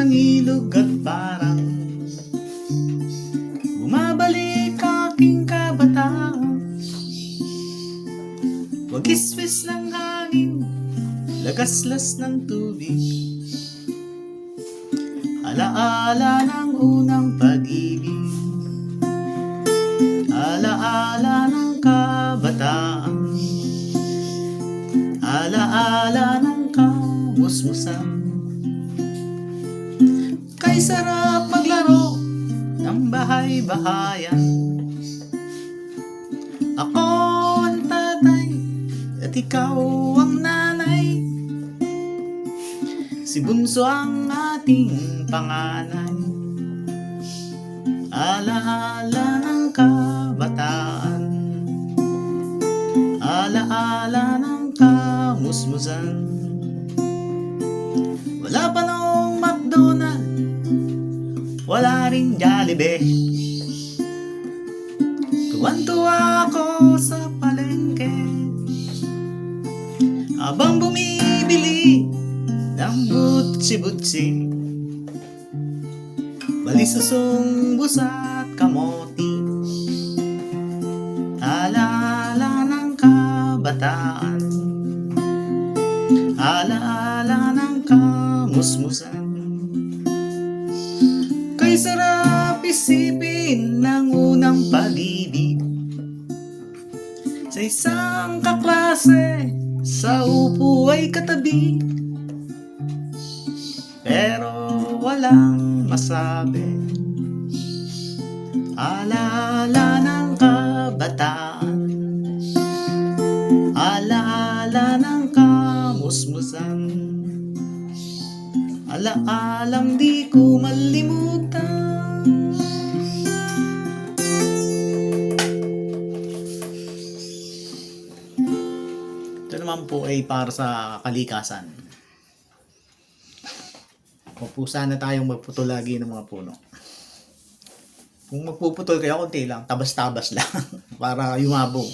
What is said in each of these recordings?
ng ilog at parang bumabalik aking kabataan. Wagiswis ng hangin, lagaslas ng tubig, alaala ng unang pag-ibig, alaala ng kabataan, alaala ng kamusmusan. Kay sarap maglaro ng bahay-bahayan. Ako ang tatay at ikaw ang nanay, si bunso ang ating panganay. Alaala ng kabataan, alaala ng kamusmusan. Wala pa noong McDonald, wala rin Jollibee. Tuwan-tuwa ako sa palengke habang bumibili ng butsi-butsi, balisusong busa at kamote. Alaala ng kabataan, alaala ng kamusmusan. Kay sarap isipin ng unang pag-ibig, sa isang kaklase, sa upo ay katabi, pero walang masabi. Alaala ng kabataan, alaala ng kamusmusan, alaalang di ko malimutan. Ito naman po ay para sa kalikasan. Huwag po sana tayong magputol lagi ng mga puno. Kung magpuputol kayo, konti lang, tabas-tabas lang para yumabong.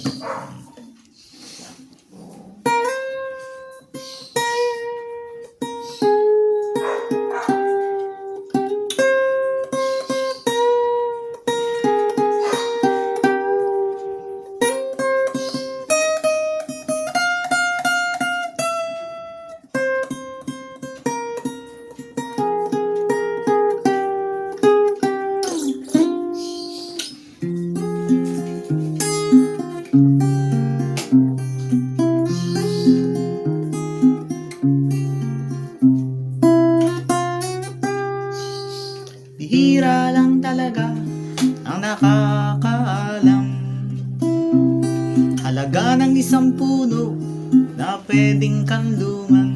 Bihira lang talaga ang nakakaalam halaga ng isang puno na pwedeng kanlungan.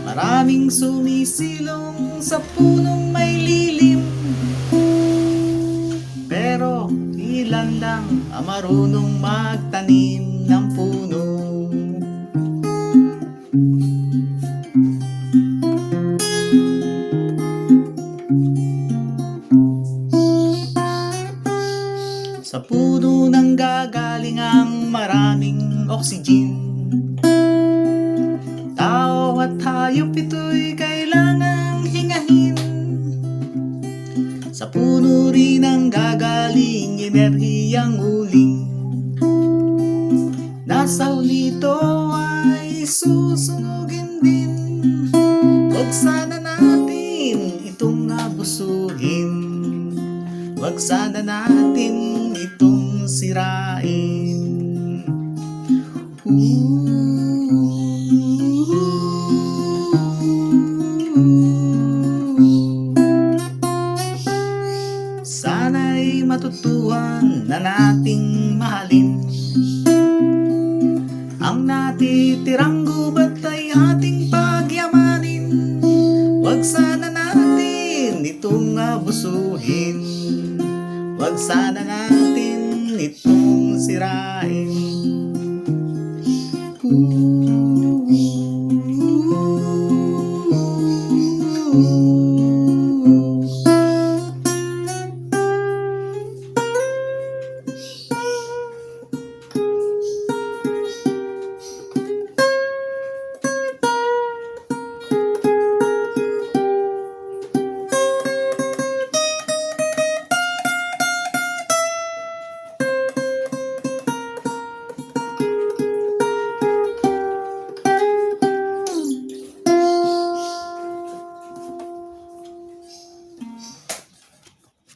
Maraming sumisilong sa punong may lilim, pero ilan lang ang marunong magtanim ng puno. Sa puno nang gagaling ang maraming oxygen. Tao at hayop ito'y kailangang hingahin. Sa puno rin ang gagaling enerhiyang uling. Nasa huli ito ay susunugin din. Huwag sana natin itong abusuhin, huwag sana natin itong sirain. Sana'y matutuhan na nating mahalin ang natitirang gubat ay ating pagyamanin. Huwag sana natin itong abusuhin, huwag sana natin itong sirain.